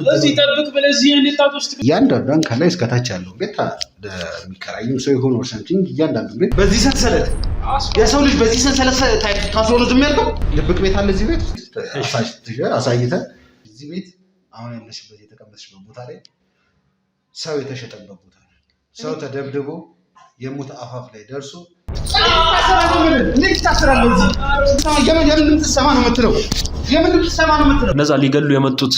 እዚህ ጠብቅ ብለዚህ እንጣጣው ውስጥ እያንዳንዷን ከላይ እስከታች ያለው ቤት የሚከራይም ሰው ይሆን ወር ሰምቲንግ እያንዳንዱ ቤት በዚህ ሰንሰለት የሰው ልጅ በዚህ ሰንሰለት ታስሮ ነው ዝም ያልከው። ድብቅ ቤት አለ እዚህ ቤት አሳይተህ እዚህ ቤት አሁን ያለሽበት የተቀመጥሽበት ቦታ ላይ ሰው የተሸጠበት ቦታ ነው። ሰው ተደብድቦ የሞት አፋፍ ላይ ደርሶ እነዛ ሊገሉ የመጡት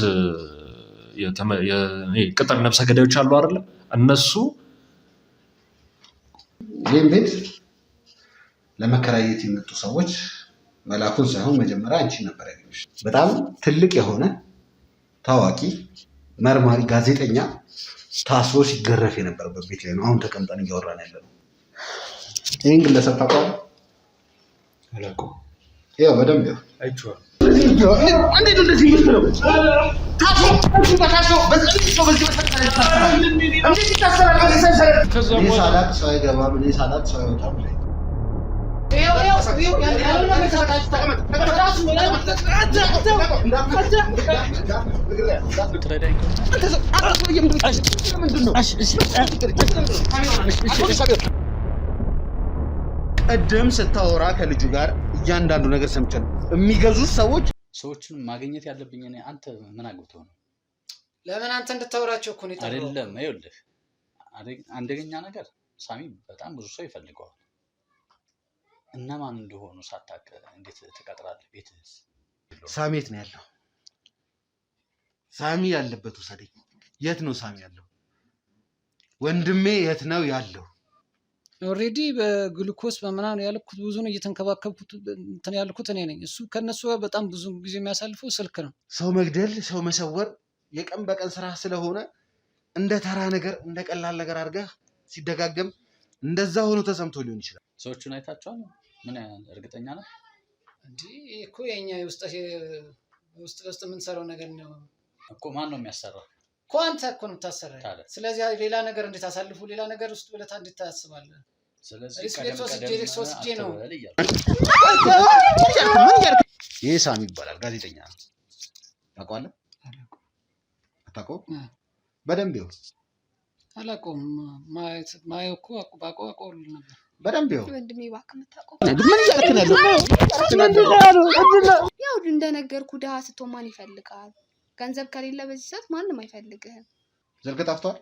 ቅጥር ነፍሰ ገዳዮች አሉ አይደለ? እነሱ ይህን ቤት ለመከራየት የመጡ ሰዎች መላኩን ሳይሆን መጀመሪያ አንቺ ነበር ያገኙሽ። በጣም ትልቅ የሆነ ታዋቂ መርማሪ ጋዜጠኛ ታስሮ ሲገረፍ የነበረበት ቤት ላይ ነው አሁን ተቀምጠን እያወራን ያለ ነው። ይህን ግለሰብ ታውቀዋለህ? አላውቀውም። ያው በደንብ ያው አይቼዋለሁ። እንዴት እንደዚህ ይመስለው ሳላቅ ሰው አይገባም፣ እኔ ሳላቅ ሰው አይወጣም። ቀደም ስታወራ ከልጁ ጋር እያንዳንዱ ነገር ሰምቻለሁ። የሚገዙት ሰዎችን ማግኘት ያለብኝ እኔ። አንተ ምን አግብተው ነው? ለምን አንተ እንድታወራቸው እኮ ነው አይደለም። ይኸውልህ አንደኛ ነገር ሳሚ በጣም ብዙ ሰው ይፈልገዋል። እነማን እንደሆኑ ሳታውቅ እንዴት ትቀጥራለህ? ቤትህስ? ሳሚ የት ነው ያለው? ሳሚ ያለበት ውሰደኝ። የት ነው ሳሚ ያለው? ወንድሜ የት ነው ያለው? ኦልሬዲ በግሉኮስ በምናምን ያልኩት ብዙ ነው እየተንከባከብኩት እንትን ያልኩት እኔ ነኝ። እሱ ከነሱ ጋር በጣም ብዙ ጊዜ የሚያሳልፈው ስልክ ነው። ሰው መግደል፣ ሰው መሰወር የቀን በቀን ስራ ስለሆነ እንደ ተራ ነገር እንደ ቀላል ነገር አድርገህ ሲደጋገም እንደዛ ሆኖ ተሰምቶ ሊሆን ይችላል። ሰዎቹን አይታቸዋል? ምን እርግጠኛ ነው እንዴ? እኮ የኛ ውስጥ የምንሰራው ነገር ነው እኮ። ማን ነው የሚያሰራው? እኮ አንተ እኮ ነው የምታሰራው። ስለዚህ ሌላ ነገር እንዴት አሳልፉ ሌላ ነገር ውስጥ ብለህ እንዴት ታስባለህ? ስለዚህ ሪስፔክት ወስጄ ነው። ይሄ ሳሚ ይባላል፣ ጋዜጠኛ ነው። ታውቀዋለህ? አታውቀውም? በደንብ ይኸው አላውቀውም። ማየው እኮ አውቀው ነበር። በደንብ ይኸው ወንድሜ እባክህ የምታውቀው ምን እያልክ ነው ያለው? ያው እንደነገርኩህ ድሀ ስትሆን ማን ይፈልጋል? ገንዘብ ከሌለ በዚህ ሰዓት ማንም አይፈልግህም። ስልክ ጠፍቷል?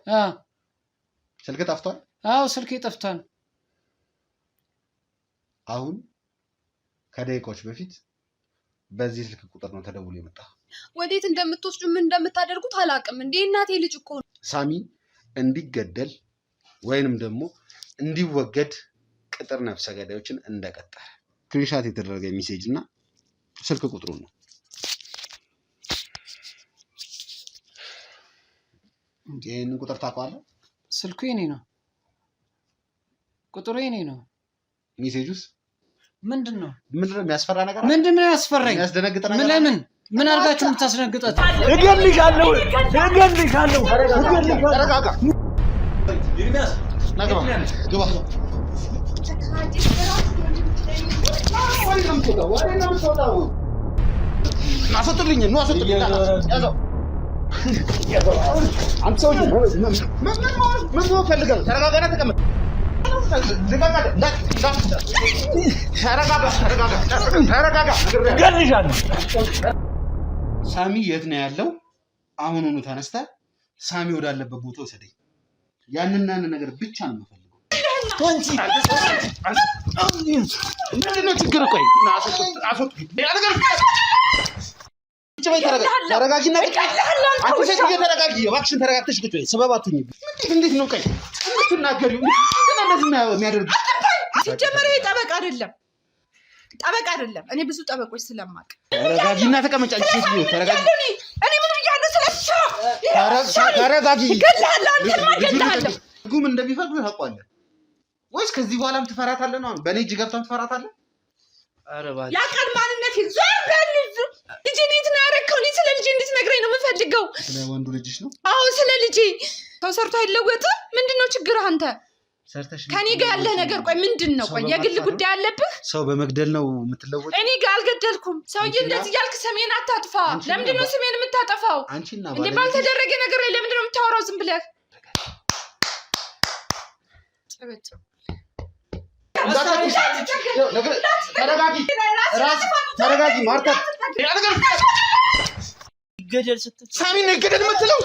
ስልክ ጠፍቷል? አዎ ስልኬ ጠፍቷል። አሁን ከደቂቃዎች በፊት በዚህ ስልክ ቁጥር ነው ተደውሎ የመጣ። ወዴት እንደምትወስዱ ምን እንደምታደርጉት አላውቅም። እንዴ እናቴ ልጅ እኮ ነው። ሳሚ እንዲገደል ወይንም ደግሞ እንዲወገድ ቅጥር ነፍሰ ገዳዮችን እንደቀጠረ ስክሪንሻት የተደረገ ሜሴጅ እና ስልክ ቁጥሩ ነው። ይህንን ቁጥር ታውቀዋለህ? ስልኩ የኔ ነው፣ ቁጥሩ የኔ ነው። ሜሴጁስ ምንድን ነው የሚያስፈራ ነገር? ምንድን ነው ያስፈራኝ? የሚያስደነግጥ ነገር? ለምን ምን አድርጋችሁ የምታስደነግጣት? እገልሻለሁ። ተረጋጋ። ግባ። አስወጡልኝ። አንተ ሰውዬ ምን ፈልገህ? ተረጋጋና ተቀመጥ። ተረጋጋ። ሳሚ የት ነው ያለው? አሁኑኑ ተነስተህ ሳሚ ወዳለበት ቦታ ወሰደኝ። ያንን ነገር ብቻ ነው የምፈልገው። ምንድን ነው ችግር? ቆይ ተረጋጊና አንቺ ሴትዮ ተረጋጊ። እባክሽን ተረጋግተሽ ቁጭ በይ። ሰበብ አትሁኝ። እንዴት ነው ቆይ ትናገሪው? የሚያደርጉ ሲጀመር ይሄ ጠበቃ አይደለም። እኔ ብዙ ጠበቆች ስለማውቅ። ተረጋጊና ተቀመጭ። አንቺ ሴትዮ ተረጋጊ። እኔ ምን ብያለሁ? ተረጋጊ። ገላለሁ። ጉም እንደሚፈቅዱ ታውቃለህ ወይስ ከዚህ በኋላም ትፈራታለህ ነው? በእኔ እጅ ገብታም ትፈራታለህ? ያውቃል ማንነቴን። ዞር በል። ልጄ እንዴት ነው ያደረግከው? እኔ ስለ ልጄ እንድትነግረኝ ነው የምፈልገው። ስለ ወንዱ ልጅሽ ነው? አዎ ስለ ልጄ። ሰው ሰርቶ አይለወጥም። ምንድን ነው ችግርህ አንተ? ከኔ ጋር ያለ ነገር ቆይ ምንድነው? ቆይ የግል ጉዳይ አለብህ? ሰው በመግደል ነው የምትለወጥ? እኔ ጋር አልገደልኩም። ሰውዬ እንደዚህ ያልክ ስሜን አታጥፋ። ለምንድነው ስሜን የምታጠፋው? እንዴ ባልተደረገ ነገር ላይ ለምንድነው የምታወራው ዝም ብለህ? ተረጋጊ ማርታ። ይገደል ስትል ሳሚ ነው ይገደል የምትለው?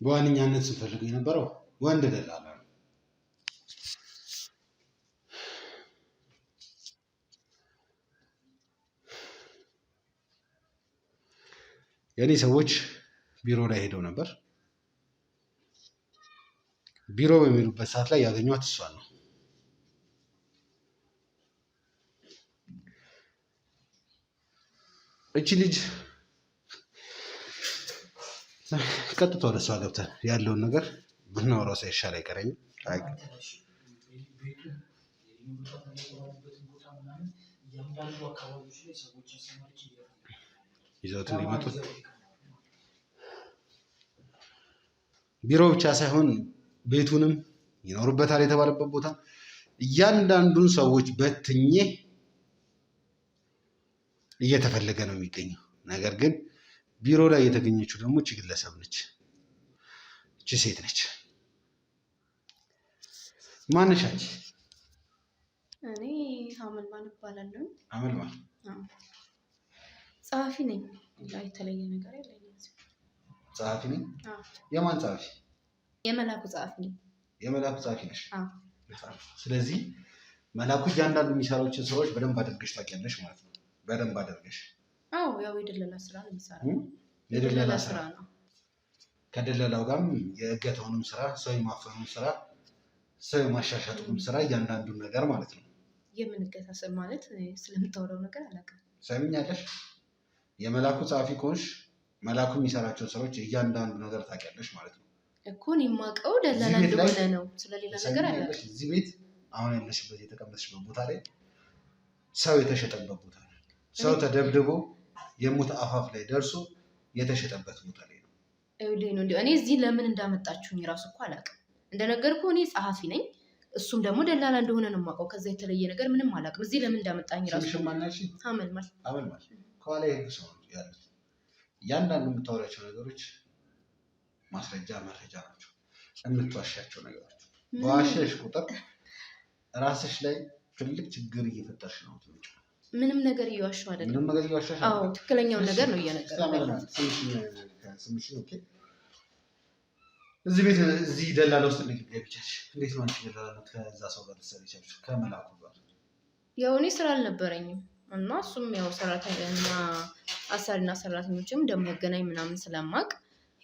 በዋነኛነት ስንፈልገው የነበረው ወንድ ደላላ ነው። የኔ ሰዎች ቢሮ ላይ ሄደው ነበር። ቢሮ በሚሉበት ሰዓት ላይ ያገኟት እሷን ነው። እቺ ልጅ ቀጥታ ወደ እሷ ገብተን ያለውን ነገር ብናወራው ሳይሻል አይቀረኝም። ይዘውት እንዲመጡ ቢሮ ብቻ ሳይሆን ቤቱንም ይኖሩበታል የተባለበት ቦታ እያንዳንዱን ሰዎች በትኜ እየተፈለገ ነው የሚገኘው። ነገር ግን ቢሮ ላይ የተገኘችው ደግሞ እቺ ግለሰብ ነች። እቺ ሴት ነች። ማነሽ አንቺ? እኔ አመልማል እባላለሁ። አመልማል? ጸሐፊ ነኝ። ላይ የተለየ ነገር የለኝም። ጸሐፊ ነኝ? የማን ጸሐፊ? የመላኩ ጸሐፊ ነኝ። የመላኩ ጸሐፊ ነሽ? ስለዚህ መላኩ እያንዳንዱ የሚሰራዎችን ስራዎች በደንብ አድርገሽ ታውቂያለሽ ማለት ነው። በደንብ አድርገሽ? አዎ፣ ያው የደለላ ስራ ነው የሚሰራው። የደለላ ስራ ነው። ከደለላው ጋርም የእገታውንም ስራ፣ ሰው የማፈኑን ስራ፣ ሰው የማሻሻጡንም ስራ እያንዳንዱን ነገር ማለት ነው። የምንገታ ስም ማለት ስለምታወራው ነገር አላውቅም። ሰሚኛለሽ? የመላኩ ጸሐፊ ከሆንሽ መላኩ የሚሰራቸው ስራዎች እያንዳንዱ ነገር ታውቂያለሽ ማለት ነው እኮ። እኔ የማውቀው ደለላ እንደሆነ ነው። ስለሌላ ነገር አላውቅም። እዚህ ቤት አሁን ያለሽበት የተቀመጥሽበት ቦታ ላይ ሰው የተሸጠበት ቦታ ነው። ሰው ተደብድቦ የሞት አፋፍ ላይ ደርሶ የተሸጠበት ቦታ ላይ ነው። እኔ እዚህ ለምን እንዳመጣችሁኝ ራሱ እኮ አላውቅም። እንደነገርኩ እኔ ጸሐፊ ነኝ፣ እሱም ደግሞ ደላላ እንደሆነ ነው የማውቀው። ከዛ የተለየ ነገር ምንም አላውቅም። እዚህ ለምን እንዳመጣኝ ራሱ አመልማል። ከኋላ የህግ ሰው ያሉት እያንዳንዱ የምታወሪያቸው ነገሮች ማስረጃ መረጃ ናቸው። የምትዋሻቸው ነገሮች በዋሸሽ ቁጥር ራስሽ ላይ ትልቅ ችግር እየፈጠርሽ ነው። ምንም ነገር እየዋሸሁ አይደለም። ምንም ነገር እየዋሸሽ? አዎ፣ ትክክለኛውን ነገር ነው እየነገርኩሽ። እዚህ ቤት እዚህ ደላላ ውስጥ ገቢቻች እንዴት ነው አንቺ ደላላ ከዛ ሰው ጋር ልትሰሪ ቻልሽ? ከመላኩ ጋር? ያው እኔ ስራ አልነበረኝም እና እሱም ያው ሰራተኛና አሰሪና ሰራተኞችም እንደሚያገናኝ ምናምን ስለማቅ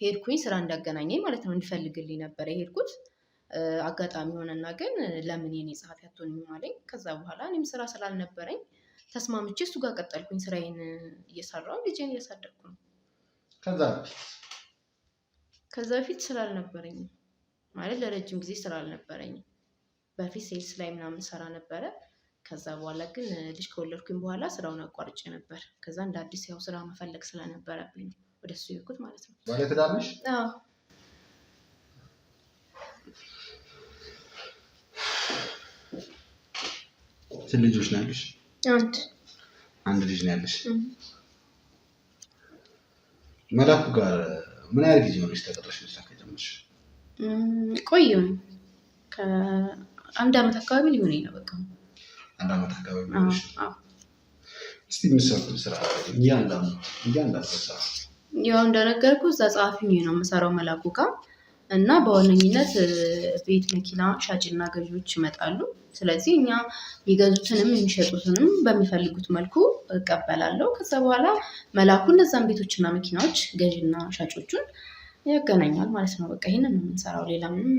ሄድኩኝ። ስራ እንዳገናኘኝ ማለት ነው እንዲፈልግልኝ ነበር የሄድኩት። አጋጣሚ ሆነና ግን ለምን የኔ ጸሐፊ አትሆንም አለኝ። ከዛ በኋላ እኔም ስራ ስላልነበረኝ ተስማምቼ እሱ ጋር ቀጠልኩኝ። ስራዬን እየሰራሁ ልጄን እያሳደግኩ ነው። ከዛ በፊት ስላልነበረኝ ማለት ለረጅም ጊዜ ስላልነበረኝ በፊት ሴልስ ላይ ምናምን ሰራ ነበረ። ከዛ በኋላ ግን ልጅ ከወለድኩኝ በኋላ ስራውን አቋርጬ ነበር። ከዛ እንደ አዲስ ያው ስራ መፈለግ ስለነበረብኝ ነው ወደሱ የሄድኩት ማለት ነው። ባለትዳር ነሽ? አዎ። ስንት ልጆች ነው ያለሽ? አንድ ልጅ ነው ያለሽ። መላኩ ጋር ምን ያህል ጊዜ ሆነሽ ተቀጥረሽ መስራት ከጀመርሽ? ቆየሁ። ከአንድ አመት አካባቢ ሊሆነኝ ነው። በቃ አንድ አመት አካባቢ ሆነሽ? እስቲ የምትሰሩት ስራ እያንዳንዱ ስራ ያው እንደነገርኩ እዛ ጸሐፊ ነው የምሰራው መላኩ ጋር እና በዋነኝነት ቤት መኪና ሻጭና ገዢዎች ይመጣሉ። ስለዚህ እኛ የሚገዙትንም የሚሸጡትንም በሚፈልጉት መልኩ እቀበላለሁ። ከዛ በኋላ መላኩ እነዛን ቤቶችና መኪናዎች ገዢና ሻጮቹን ያገናኛል ማለት ነው። በቃ ይሄንን ነው የምንሰራው። ሌላ ምንም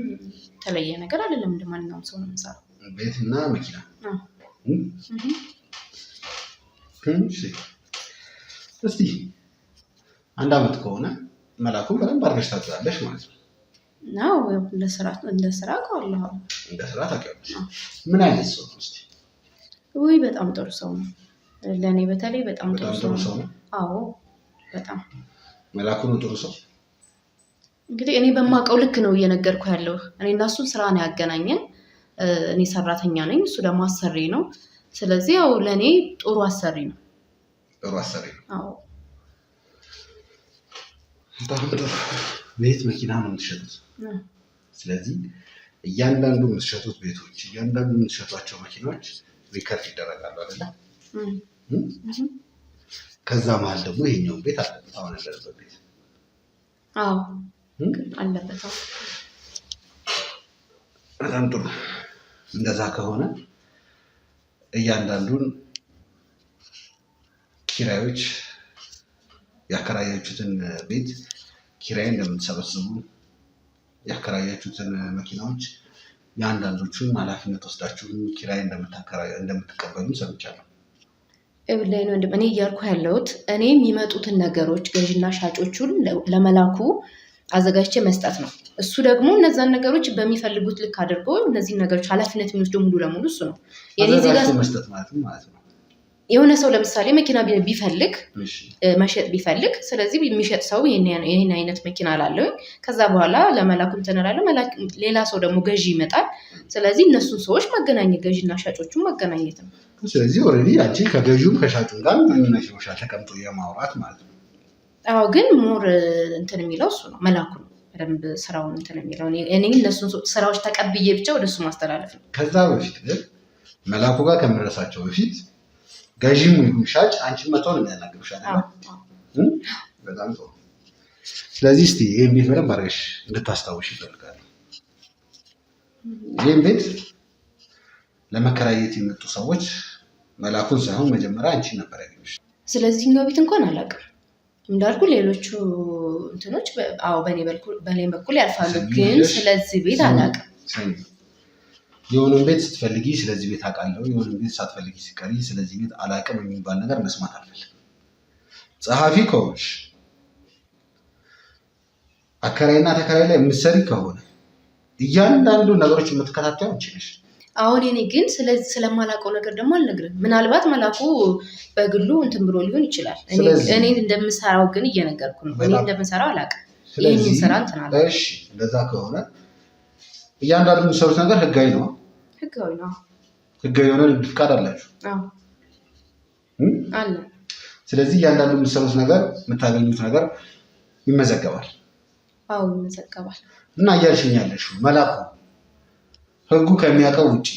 የተለየ ነገር አይደለም። እንደማንኛውም ሰው ነው የምንሰራው። ቤትና መኪና። እስቲ አንድ አመት ከሆነ መላኩን በደንብ አድርገሽ ታውቂዋለሽ ማለት ነው? ነው እንደ ስራ እንደ ስራ ታውቂዋለሽ። ምን አይነት ሰው ነው? እስቲ ውይ በጣም ጥሩ ሰው ነው። ለእኔ በተለይ በጣም ጥሩ ሰው ነው። አዎ በጣም መላኩ ነው ጥሩ ሰው። እንግዲህ እኔ በማውቀው ልክ ነው እየነገርኩ ያለው። እኔ እና እሱን ስራ ነው ያገናኘን። እኔ ሰራተኛ ነኝ፣ እሱ ደግሞ አሰሪ ነው። ስለዚህ ያው ለእኔ ጥሩ አሰሪ ነው። ጥሩ አሰሪ ነው። አዎ በጣም ጥሩ። ቤት መኪና ነው የምትሸጡት። ስለዚህ እያንዳንዱ የምትሸጡት ቤቶች፣ እያንዳንዱ የምትሸጧቸው መኪናዎች ሪከርድ ይደረጋሉ አይደለ? ከዛ መሀል ደግሞ ይሄኛውን ቤት አለበት አሁን ያለበት ቤት። አዎ አለበት። በጣም ጥሩ። እንደዛ ከሆነ እያንዳንዱን ኪራዮች ያከራያችሁትን ቤት ኪራይ እንደምትሰበስቡ ያከራያችሁትን መኪናዎች የአንዳንዶቹን ኃላፊነት ወስዳችሁ ኪራይ እንደምትቀበሉ ሰምቻለሁ። ላይ ነው እኔ እያልኩ ያለሁት እኔ የሚመጡትን ነገሮች ገዥና ሻጮቹን ለመላኩ አዘጋጅቼ መስጠት ነው። እሱ ደግሞ እነዛን ነገሮች በሚፈልጉት ልክ አድርጎ እነዚህን ነገሮች ኃላፊነት የሚወስደው ሙሉ ለሙሉ እሱ ነው። አዘጋጅቶ መስጠት ማለት ነው። የሆነ ሰው ለምሳሌ መኪና ቢፈልግ መሸጥ ቢፈልግ፣ ስለዚህ የሚሸጥ ሰው ይህን አይነት መኪና አላለኝ፣ ከዛ በኋላ ለመላኩ እንትን እላለሁ። ሌላ ሰው ደግሞ ገዢ ይመጣል። ስለዚህ እነሱን ሰዎች ማገናኘት፣ ገዢና ሻጮቹን ማገናኘት ነው። ስለዚህ ኦልሬዲ አንቺ ከገዢውም ከሻጩም ጋር ግንኙነት ይኖርሻል፣ ተቀምጦ የማውራት ማለት ነው። አዎ ግን ሞር እንትን የሚለው እሱ ነው፣ መላኩ ነው በደንብ ስራውን እንትን የሚለው። እኔ እነሱን ስራዎች ተቀብዬ ብቻ ወደሱ ማስተላለፍ ነው። ከዛ በፊት ግን መላኩ ጋር ከመድረሳቸው በፊት ገዢም ይሁን ሻጭ አንቺን መተው ነው የሚያናግሩሽ አይደል? በጣም ጥሩ። ስለዚህ እስቲ ይሄን ቤት በደንብ አድርገሽ እንድታስታውሽ ይፈልጋል። ይሄን ቤት ለመከራየት የመጡ ሰዎች መላኩን ሳይሆን መጀመሪያ አንቺን ነበር ያገኙሽ። ስለዚህኛው ቤት እንኳን አላውቅም እንዳልኩ፣ ሌሎቹ እንትኖች አዎ በኔ በኩል ያልፋሉ፣ ግን ስለዚህ ቤት አላውቅም። የሆነን ቤት ስትፈልጊ ስለዚህ ቤት አውቃለሁ፣ የሆነን ቤት ሳትፈልጊ ሲቀሪ ስለዚህ ቤት አላውቅም የሚባል ነገር መስማት አልፈልግም። ጸሐፊ ከሆንሽ አከራይና ተከራይ ላይ የምትሰሪ ከሆነ እያንዳንዱ ነገሮች የምትከታተዩ አንቺ ነሽ። አሁን እኔ ግን ስለማላውቀው ነገር ደግሞ አልነግርም። ምናልባት መላኩ በግሉ እንትን ብሎ ሊሆን ይችላል። እኔ እንደምሰራው ግን እየነገርኩ ነው። እኔ እንደምሰራው አላውቅም። ይህንን ስራ እንትን አለ። እሺ እንደዛ ከሆነ እያንዳንዱ የሚሰሩት ነገር ህጋዊ ነው። ህጋዊ ነው። ህጋዊ የሆነ ንግድ ፍቃድ አላችሁ? አዎ አለ። ስለዚህ እያንዳንዱ የሚሰሩት ነገር የምታገኙት ነገር ይመዘገባል። አዎ ይመዘገባል። እና እያልሽኝ ያለሽው መላኩ ህጉ ከሚያውቀው ውጪ፣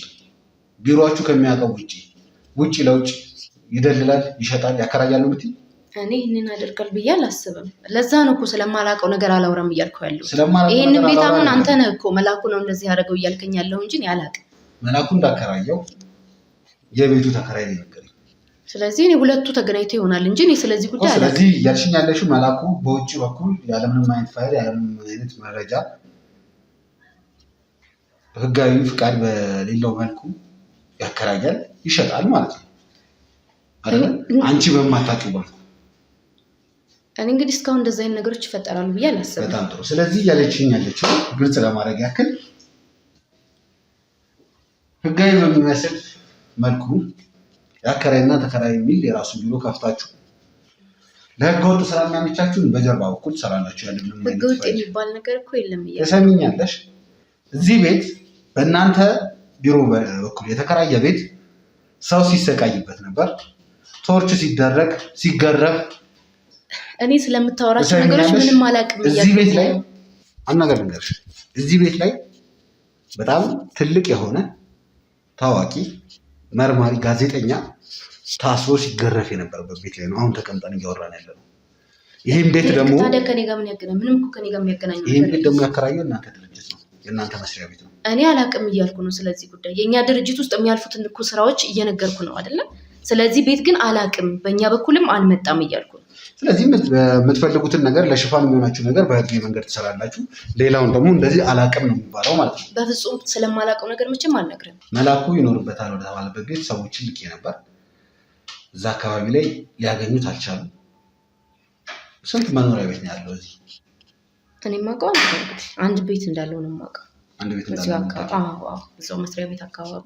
ቢሮአችሁ ከሚያውቀው ውጪ ለውጭ ይደልላል፣ ይሸጣል፣ ያከራያል ምት እኔ ይህንን አደርጋል ብዬ አላስብም። ለዛ ነው እኮ ስለማላውቀው ነገር አላውራም እያልኩ ያለው። ይህንን ቤት አሁን አንተ ነህ እኮ መላኩ ነው እንደዚህ ያደረገው እያልከኝ ያለው እንጂ እኔ አላውቅም። መላኩ እንዳከራየው የቤቱ ተከራይ ነው የነገረኝ። ስለዚህ እኔ ሁለቱ ተገናኝተው ይሆናል እንጂ እኔ ስለዚህ ጉዳይ አላውቅም። ስለዚህ እያልሽኝ ያለሽው መላኩ በውጭ በኩል ያለምንም አይነት ፋይል ያለምንም አይነት መረጃ ህጋዊ ፍቃድ በሌለው መልኩ ያከራያል፣ ይሸጣል ማለት ነው አይደል? አንቺ በማታውቂው መልኩ። እኔ እንግዲህ እስካሁን እንደዚህ አይነት ነገሮች ይፈጠራሉ ብዬ አላስብም። በጣም ጥሩ። ስለዚህ እያለችኝ ያለችው ግልጽ ለማድረግ ያክል ህጋዊ በሚመስል መልኩ ያከራይና ተከራይ የሚል የራሱ ቢሮ ከፍታችሁ ለህገወጥ ስራ የሚያመቻችሁን በጀርባ በኩል ትሰራላችሁ። ያለምንም አይነት ህገወጥ የሚባል ነገር እኮ የለም እያልኩ ተሰሚኛለሽ። እዚህ ቤት በእናንተ ቢሮ በኩል የተከራየ ቤት ሰው ሲሰቃይበት ነበር፣ ቶርች ሲደረግ ሲገረፍ። እኔ ስለምታወራቸው ነገሮች ምንም አላውቅም እያልኩ እዚህ ቤት ላይ አናገር ልንገርሽ፣ እዚህ ቤት ላይ በጣም ትልቅ የሆነ ታዋቂ መርማሪ ጋዜጠኛ ታስሮ ሲገረፍ የነበረበት ቤት ላይ ነው አሁን ተቀምጠን እያወራን ያለ ነው። ይሄን ቤት ደግሞ ታዲያ ከኔ ጋር ምን ያገናኝ? ምንም እኮ ከኔ ጋር የሚያገናኝ ነገር ይሄን ቤት ደግሞ ያከራየው እናንተ ድርጅት ነው፣ የእናንተ መስሪያ ቤት ነው። እኔ አላውቅም እያልኩ ነው ስለዚህ ጉዳይ። የእኛ ድርጅት ውስጥ የሚያልፉትን እኮ ስራዎች እየነገርኩ ነው አይደለም? ስለዚህ ቤት ግን አላውቅም፣ በእኛ በኩልም አልመጣም እያልኩ ነው። ስለዚህ የምትፈልጉትን ነገር ለሽፋን የሚሆናችሁ ነገር በህጋዊ መንገድ ትሰራላችሁ። ሌላውን ደግሞ እንደዚህ አላውቅም ነው የሚባለው ማለት ነው። በፍጹም ስለማላውቀው ነገር መቼም አልነግርም። መላኩ ይኖርበታል ወደተባለበት ቤት ሰዎችን ልኬ ነበር። እዛ አካባቢ ላይ ሊያገኙት አልቻሉም። ስንት መኖሪያ ቤት ነው ያለው እዚህ? እኔ የማውቀው አንድ ቤት እንዳለው ነው የማውቀው። አንድ ቤት እንዳለው? አዎ፣ እዛው መስሪያ ቤት አካባቢ።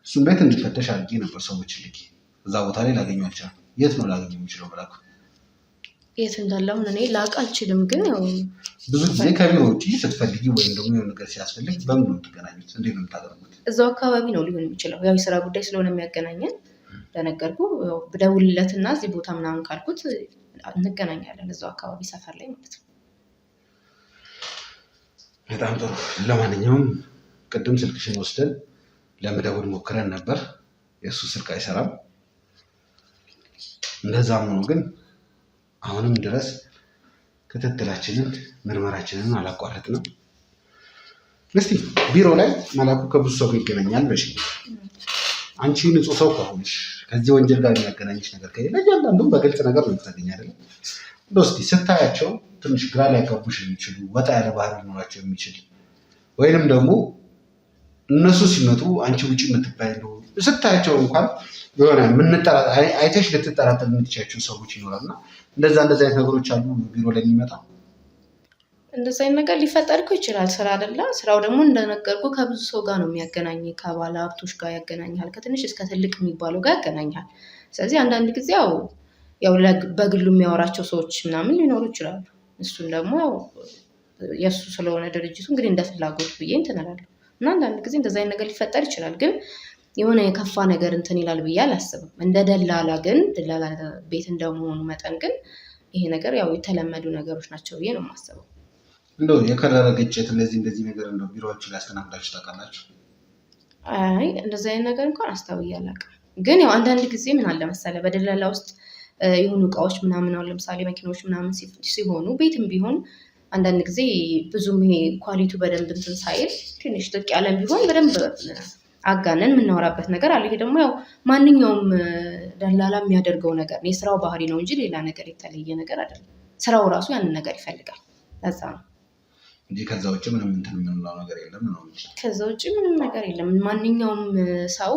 እሱም ቤት እንዲፈተሽ አድርጌ ነበር ሰዎችን ልኬ። እዛ ቦታ ላይ ላገኘው አልቻልኩም። የት ነው ላገኘው የምችለው መላኩ? የት እንዳለ አሁን እኔ ላውቅ አልችልም፣ ግን ያው ብዙ ጊዜ ከቢሮ ውጭ ስትፈልጊ ወይም ደግሞ የሆነ ነገር ሲያስፈልግ በምን ነው የምትገናኙት? እንዴት ነው የምታደርጉት? እዛው አካባቢ ነው ሊሆን የሚችለው። ያው የስራ ጉዳይ ስለሆነ የሚያገናኘን እንደነገርኩ ብደውልለትና እዚህ ቦታ ምናምን ካልኩት እንገናኛለን እዛው አካባቢ ሰፈር ላይ ማለት ነው። በጣም ጥሩ። ለማንኛውም ቅድም ስልክሽን ወስደን ለመደወል ሞክረን ነበር። የእሱ ስልክ አይሰራም። እንደዛም ሆኖ ግን አሁንም ድረስ ክትትላችንን ምርመራችንን አላቋረጥንም። እስቲ ቢሮ ላይ መላኩ ከብዙ ሰው ይገናኛል በሽ አንቺ ንጹህ ሰው ከሆንሽ ከዚህ ወንጀል ጋር የሚያገናኝሽ ነገር ከሌለ እያንዳንዱም በግልጽ ነገር ነው የምታገኝ አይደለም። እንደው እስቲ ስታያቸው ትንሽ ግራ ሊያጋቡሽ የሚችሉ ወጣ ያለ ባህሪ ሊኖራቸው የሚችል ወይንም ደግሞ እነሱ ሲመጡ አንቺ ውጭ የምትባይ ነው ስታያቸው እንኳን የሆነ አይተሽ ልትጠራጠር የምትችያቸው ሰዎች ይኖራልና እንደዛ አይነት ነገሮች አሉ ቢሮ ላይ የሚመጣ እንደዛ አይነት ነገር ሊፈጠር እኮ ይችላል። ስራ አይደለ? ስራው ደግሞ እንደነገርኩ ከብዙ ሰው ጋር ነው የሚያገናኝ። ከባለ ሀብቶች ጋር ያገናኛል፣ ከትንሽ እስከ ትልቅ የሚባለው ጋር ያገናኛል። ስለዚህ አንዳንድ ጊዜ ያው በግሉ የሚያወራቸው ሰዎች ምናምን ሊኖሩ ይችላሉ። እሱን ደግሞ የእሱ ስለሆነ ድርጅቱ እንግዲህ እንደ ፍላጎት ብዬ እንትን እላለሁ እና አንዳንድ ጊዜ እንደዛ አይነት ነገር ሊፈጠር ይችላል። ግን የሆነ የከፋ ነገር እንትን ይላል ብዬ አላስብም። እንደ ደላላ ቤት እንደመሆኑ መጠን ግን ይሄ ነገር ያው የተለመዱ ነገሮች ናቸው ብዬ ነው የማስበው። እንደው የከረረ ግጭት እንደዚህ ነገር እንደው ቢሮአችሁ ላይ አስተናግዳችሁ ታውቃላችሁ? አይ እንደዛ አይነት ነገር እንኳን አስታውዬ አላውቅም። ግን ያው አንዳንድ ጊዜ ምን አለ መሰለህ በደላላ ውስጥ የሆኑ እቃዎች ምናምን አሁን ለምሳሌ መኪናዎች ምናምን ሲሆኑ ቤትም ቢሆን አንዳንድ ጊዜ ብዙም ይሄ ኳሊቲው በደንብ እንትን ሳይል ትንሽ ጥቅ ያለም ቢሆን በደንብ አጋነን የምናወራበት ነገር አለ። ይሄ ደግሞ ያው ማንኛውም ደላላ የሚያደርገው ነገር ነው። የስራው ባህሪ ነው እንጂ ሌላ ነገር የተለየ ነገር አይደለም። ስራው ራሱ ያንን ነገር ይፈልጋል። ለዛ ነው እንጂ ከዛ ውጭ ምንም እንትን የምንለው ነገር የለም ነው እንጂ ከዛ ውጭ ምንም ነገር የለም። ማንኛውም ሰው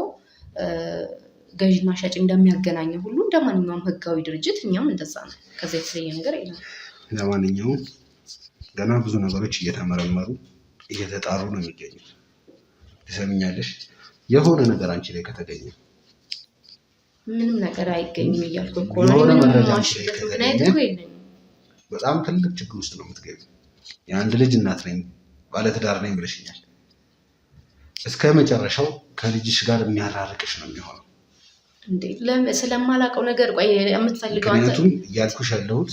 ገዥና ሻጭ እንደሚያገናኘው ሁሉ እንደማንኛውም ህጋዊ ድርጅት እኛም እንደዛ ነው። ከዛ የተለየ ነገር የለም። ለማንኛውም ገና ብዙ ነገሮች እየተመረመሩ እየተጣሩ ነው የሚገኙት። ትሰምኛለሽ? የሆነ ነገር አንቺ ላይ ከተገኘ ምንም ነገር አይገኝም እያልኩ እኮ ነው። የሆነ መረጃ በጣም ትልቅ ችግር ውስጥ ነው የምትገቢው። የአንድ ልጅ እናት ነኝ ባለትዳር ነኝ ብለሽኛል። እስከ መጨረሻው ከልጅሽ ጋር የሚያራርቅሽ ነው የሚሆነው። እንዴ ስለማላውቀው ነገር ቆይ የምትፈልገው አንተ? ምክንያቱም እያልኩሽ ያለሁት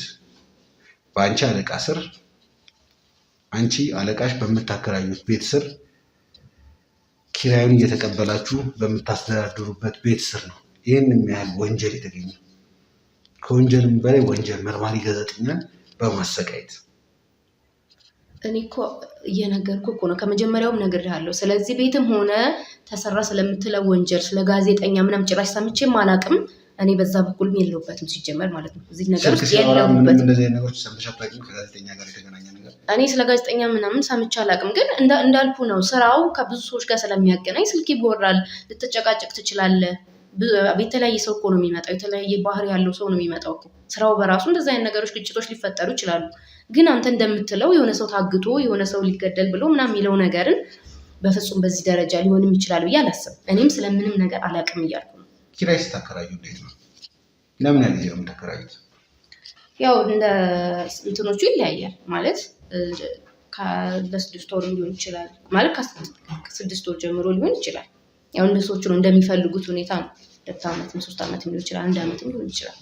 በአንቺ አለቃ ስር አንቺ አለቃሽ በምታከራዩት ቤት ስር ኪራዩን እየተቀበላችሁ በምታስተዳድሩበት ቤት ስር ነው ይህን የሚያህል ወንጀል የተገኘ። ከወንጀልም በላይ ወንጀል መርማሪ ጋዜጠኛን በማሰቃየት እኔ እኮ እየነገርኩ እኮ ነው ከመጀመሪያውም ነግሬሃለሁ። ስለዚህ ቤትም ሆነ ተሰራ ስለምትለው ወንጀል ስለ ጋዜጠኛ ምናምን ጭራሽ ሰምቼም አላውቅም። እኔ በዛ በኩልም የለሁበትም ሲጀመር ማለት ነው። እዚህ ነገር ውስጥ የለሁበትም። እንደዚህ አይነት ነገሮች ሰምተሽ አታውቂም? ከጋዜጠኛ ጋር የተገናኘ ነገር እኔ ስለ ጋዜጠኛ ምናምን ሰምቼ አላውቅም። ግን እንዳልኩ ነው ስራው ከብዙ ሰዎች ጋር ስለሚያገናኝ ስልክ ይወራል፣ ልትጨቃጨቅ ትችላለህ። የተለያየ ሰው እኮ ነው የሚመጣው፣ የተለያየ ባህሪ ያለው ሰው ነው የሚመጣው እኮ። ስራው በራሱ እንደዚህ አይነት ነገሮች ግጭቶች ሊፈጠሩ ይችላሉ። ግን አንተ እንደምትለው የሆነ ሰው ታግቶ የሆነ ሰው ሊገደል ብሎ ምናምን የሚለው ነገርን በፍጹም በዚህ ደረጃ ሊሆንም ይችላል ብዬ አላስብም። እኔም ስለምንም ነገር አላውቅም እያልኩ ነው። ኪራይ ስታከራዩ እንዴት ነው? ለምን ያህል ጊዜ ነው የምታከራዩት? ያው እንደ እንትኖቹ ይለያያል ማለት ከ6 ወር ሊሆን ይችላል ማለት ከ6 ወር ጀምሮ ሊሆን ይችላል። ያው እንደ ሰዎቹ ነው እንደሚፈልጉት ሁኔታ ነው። 2 ዓመት 3 ዓመት ሊሆን ይችላል፣ 1 ዓመት ሊሆን ይችላል።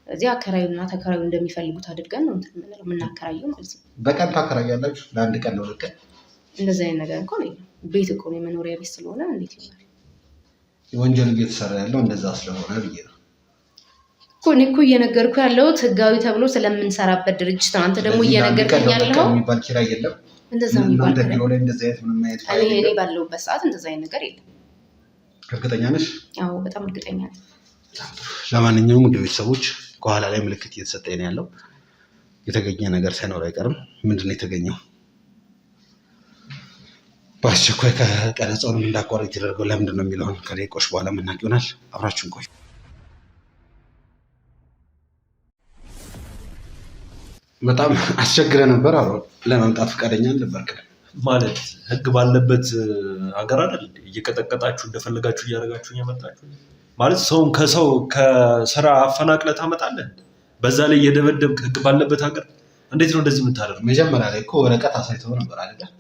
እዚህ አከራዩና ተከራዩ እንደሚፈልጉት አድርገን ነው የምናከራየው ማለት ነው። በቀን ታከራያላችሁ? ለአንድ ቀን ነው ለቀን? እንደዚህ አይነት ነገር እንኳን ቤት እኮ ነው የመኖሪያ ቤት ስለሆነ እንዴት ይሆናል? ወንጀል እየተሰራ ያለው እንደዛ ስለሆነ ብዬ ነው እኮ እኔ እኮ እየነገርኩ ያለሁት ህጋዊ ተብሎ ስለምንሰራበት ድርጅት ነው። አንተ ደግሞ እየነገርከኝ ያለው የሚባል ኪራይ የለም። እንደዛ የሚባል ኪራይ ቢሮ ላይ እንደዛ አይነት ምንም አይነት እኔ ባለሁበት ሰዓት እንደዛ አይነት ነገር የለም። እርግጠኛ ነሽ? አዎ በጣም እርግጠኛ ነኝ። ለማንኛውም ውድ ቤተሰቦች ከኋላ ላይ ምልክት እየተሰጠኝ ነው ያለው። የተገኘ ነገር ሳይኖር አይቀርም። ምንድን ነው የተገኘው? በአስቸኳይ ከቀረጻውንም እንዳቋረጥ የተደረገው ለምንድን ነው የሚለውን ከደቂቆች በኋላ የምናውቅ ይሆናል። አብራችሁን ቆዩ። በጣም አስቸግረ ነበር አሮ ለመምጣት ፈቃደኛ አልነበርክ ማለት ህግ ባለበት ሀገር አይደል? እየቀጠቀጣችሁ እንደፈለጋችሁ እያደረጋችሁ እየመጣችሁ ማለት ሰውን ከስራ አፈናቅለህ ታመጣለህ። በዛ ላይ እየደበደብክ ህግ ባለበት ሀገር እንዴት ነው እንደዚህ የምታደርገው? መጀመሪያ ላይ እኮ ወረቀት አሳይተው ነበር አይደል?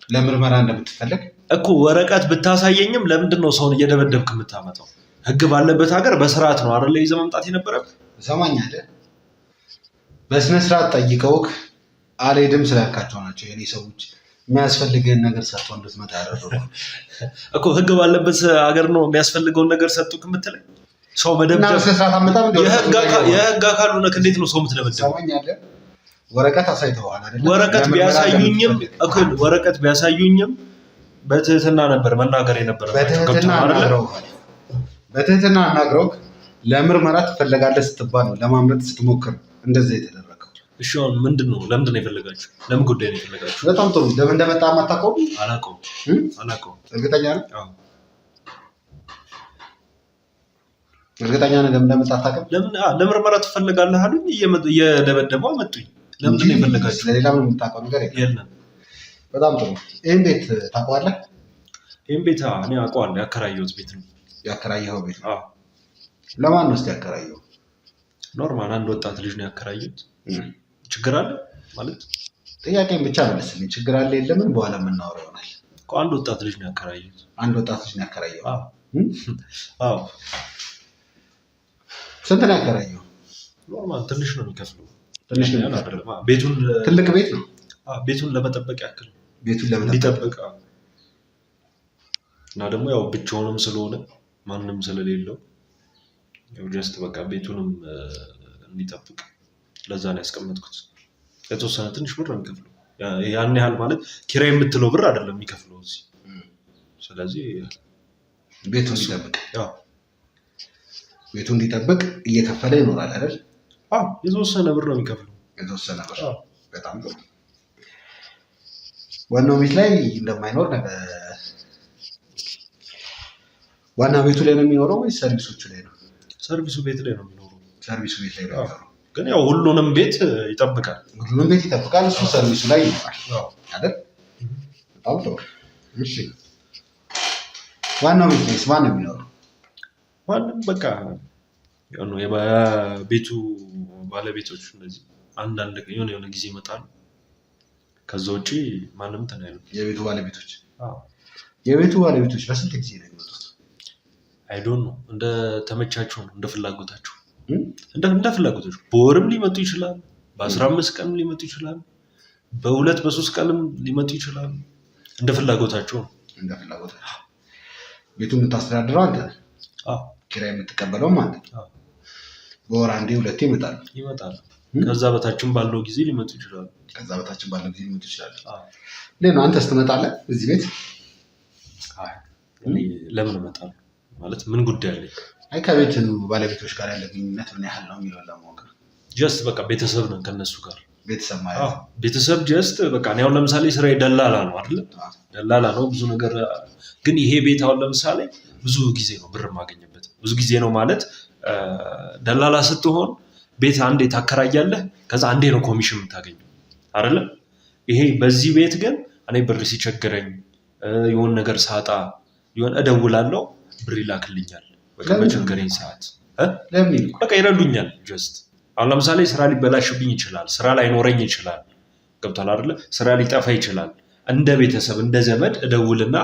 ለምርመራ እንደምትፈልግ እኮ ወረቀት ብታሳየኝም ለምንድን ነው ሰውን እየደበደብክ የምታመጣው? ህግ ባለበት ሀገር በስርዓት ነው አይደል ይዘህ መምጣት የነበረብህ። ሰማኛለህ። በስነ ስርዓት ጠይቀውክ አልሄድም ስላልካቸው ናቸው የኔ ሰዎች የሚያስፈልግህን ነገር ሰጥተው እንድትመጣ ያደረጉ እኮ። ህግ ባለበት ሀገር ነው የሚያስፈልገውን ነገር ሰጡክ የምትለኝ? ሰው መደብደብ የህግ አካል ሆነህ እንዴት ነው ሰው የምትደበደብ? ሰማኛለህ። ወረቀት አሳይተዋል አይደል? ወረቀት ቢያሳዩኝም በትህትና ነበር መናገር የነበረው። በትህትና አናግረውክ ለምርመራ ትፈለጋለህ ስትባል ነው ለማምለጥ ስትሞክር እንደዛ የተደረገው። እሺ አሁን ምንድን ነው? ለምንድን ነው የፈለጋችሁ? ለምን ጉዳይ ነው የፈለጋችሁ? በጣም ጥሩ። ለምን እንደመጣ የማታውቀው? አላውቀውም። እርግጠኛ ነህ? እርግጠኛ ነህ? ለምን እንደመጣ አታውቅም? ለምርመራ ትፈልጋለህ አሉኝ። እየደበደቡ አመጡኝ። ለምንድን ነው የፈለጋችሁ? ለሌላ ምን የምታውቀው ነገር የለም። በጣም ጥሩ። ይህን ቤት ታውቀዋለህ? ይህን ቤት እኔ አውቀዋለሁ። ያከራየሁት ቤት ነው። ያከራየኸው ቤት ነው? ለማን ነው እስኪ ያከራየው? ኖርማል አንድ ወጣት ልጅ ነው ያከራየሁት። ችግር አለ ማለት? ጥያቄን ብቻ መልስልኝ። ችግር አለ የለምን በኋላ የምናወራው ይሆናል። አንድ ወጣት ልጅ ነው ያከራየሁት። አንድ ወጣት ልጅ ነው ያከራየው? አዎ። ስንት ነው ያከራየው? ኖርማል ትንሽ ነው የሚከፍለው። ትንሽ ነው አይደለም። ቤቱን ትልቅ ቤት ነው። ቤቱን ለመጠበቅ ያክል ቤቱን እንዲጠብቅ እና ደግሞ ያው ብቻውንም ስለሆነ ማንም ስለሌለው ያው ጀስት በቃ ቤቱንም እንዲጠብቅ ለዛ ነው ያስቀመጥኩት። የተወሰነ ትንሽ ብር ነው የሚከፍለው። ያን ያህል ማለት ኪራይ የምትለው ብር አይደለም የሚከፍለው እዚህ። ስለዚህ ቤቱን እንዲጠብቅ ቤቱን እንዲጠብቅ እየከፈለ ይኖራል አይደል? የተወሰነ ብር ነው የሚከፍለው። የተወሰነ ብር። በጣም ጥሩ። ዋናው ቤት ላይ እንደማይኖር ነገር ዋና ቤቱ ላይ ነው የሚኖረው ወይስ ሰርቪሶቹ ላይ ነው? ሰርቪሱ ቤት ላይ ነው የሚኖረው። ሰርቪሱ ቤት ላይ ነው የሚኖረው። ግን ያው ሁሉንም ቤት ይጠብቃል። ሁሉንም ቤት ይጠብቃል። እሱ ሰርቪሱ ላይ ይኖራል አይደል? በጣም ጥሩ። እሺ ዋናው ቤት ላይ ማን ነው የሚኖረው? ማንም በቃ የቤቱ ባለቤቶች እንደዚህ አንዳንድ የሆነ ጊዜ ይመጣሉ። ከዛ ውጪ ማንም እንትን አይልም። የቤቱ ባለቤቶች የቤቱ ባለቤቶች በስንት ጊዜ ነው የሚመጡት? አይ ዶንት ኖ። እንደ ተመቻቸው ነው፣ እንደ ፍላጎታቸው እንደ ፍላጎታቸው። በወርም ሊመጡ ይችላል፣ በ15 ቀንም ሊመጡ ይችላል፣ በ2 በ3 ቀንም ሊመጡ ይችላል። እንደ ፍላጎታቸው ነው። እንደ ፍላጎታቸው። ቤቱን የምታስተዳድረው አንተ ነህ? ኪራይ የምትቀበለውም አንተ ነህ? በወር አንዴ ሁለቴ ይመጣሉ። ከዛ በታችም ባለው ጊዜ ሊመጡ ይችላሉ። ለምን አንተ ስትመጣለህ እዚህ ቤት? ለምን እመጣለሁ ማለት ምን ጉዳይ አለኝ? አይ ከቤት ባለቤቶች ጋር ያለ ግንኙነት ምን ያህል ነው የሚለውን ለማወቅ። ጀስት በቃ ቤተሰብ ነን ከነሱ ጋር። ቤተሰብ ማለት ቤተሰብ ጀስት በቃ እኔ አሁን ለምሳሌ ስራዬ ደላላ ነው አይደል? ደላላ ነው ብዙ ነገር። ግን ይሄ ቤት አሁን ለምሳሌ ብዙ ጊዜ ነው ብር የማገኝበት። ብዙ ጊዜ ነው ማለት ደላላ ስትሆን ቤት አንዴ ታከራያለህ፣ ከዛ አንዴ ነው ኮሚሽን የምታገኘው አይደለ? ይሄ በዚህ ቤት ግን እኔ ብር ሲቸግረኝ የሆነ ነገር ሳጣ የሆነ እደውላለሁ፣ ብር ይላክልኛል። በቃ በቸገረኝ ሰዓት በቃ ይረዱኛል። ጀስት አሁን ለምሳሌ ስራ ሊበላሽብኝ ይችላል፣ ስራ ላይኖረኝ ይችላል። ገብቷል አይደለ? ስራ ሊጠፋ ይችላል። እንደ ቤተሰብ እንደ ዘመድ እደውልና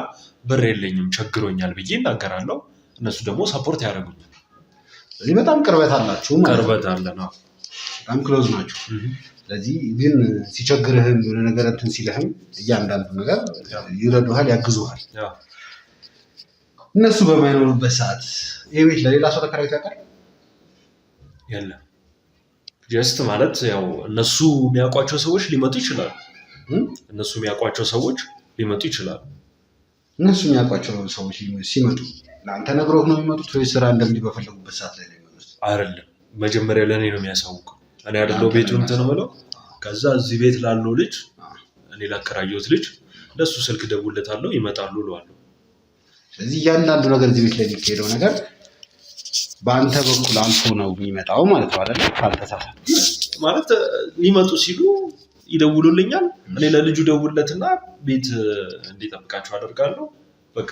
ብር የለኝም ቸግሮኛል ብዬ እናገራለሁ። እነሱ ደግሞ ሰፖርት ያደርጉኛል። ስለዚህ በጣም ቅርበት አላችሁ ማለት ነው። ቅርበት አለን። በጣም ክሎዝ ናችሁ። ስለዚህ ግን ሲቸግርህም የሆነ ነገር እንትን ሲልህም እያንዳንዱ ነገር ይረዱሃል፣ ያግዙሃል። እነሱ በማይኖሩበት ሰዓት ይህ ቤት ለሌላ ሰው ተከራይቶ ያውቃል? የለም። ጀስት ማለት ያው እነሱ የሚያውቋቸው ሰዎች ሊመጡ ይችላሉ። እነሱ የሚያውቋቸው ሰዎች ሊመጡ ይችላሉ። እነሱ የሚያውቋቸው ሰዎች ሲመጡ ለአንተ ነግሮህ ነው የሚመጡት ወይስ ስራ እንደምዲ በፈለጉበት ሰዓት ላይ ነው የሚመጡት? አይደለም፣ መጀመሪያ ለእኔ ነው የሚያሳውቀው። እኔ አይደለው ቤቱን እንትን የምለው። ከዛ እዚህ ቤት ላለው ልጅ እኔ ላከራየሁት ልጅ ለሱ ስልክ ደውለታለሁ፣ ይመጣሉ እለዋለሁ። ስለዚህ እያንዳንዱ ነገር እዚህ ቤት ላይ የሚካሄደው ነገር በአንተ በኩል አልፎ ነው የሚመጣው ማለት ነው አይደለ? ካልተሳሳት ማለት ሊመጡ ሲሉ ይደውሉልኛል። እኔ ለልጁ ደውለትና ቤት እንዲጠብቃቸው አደርጋለሁ። በቃ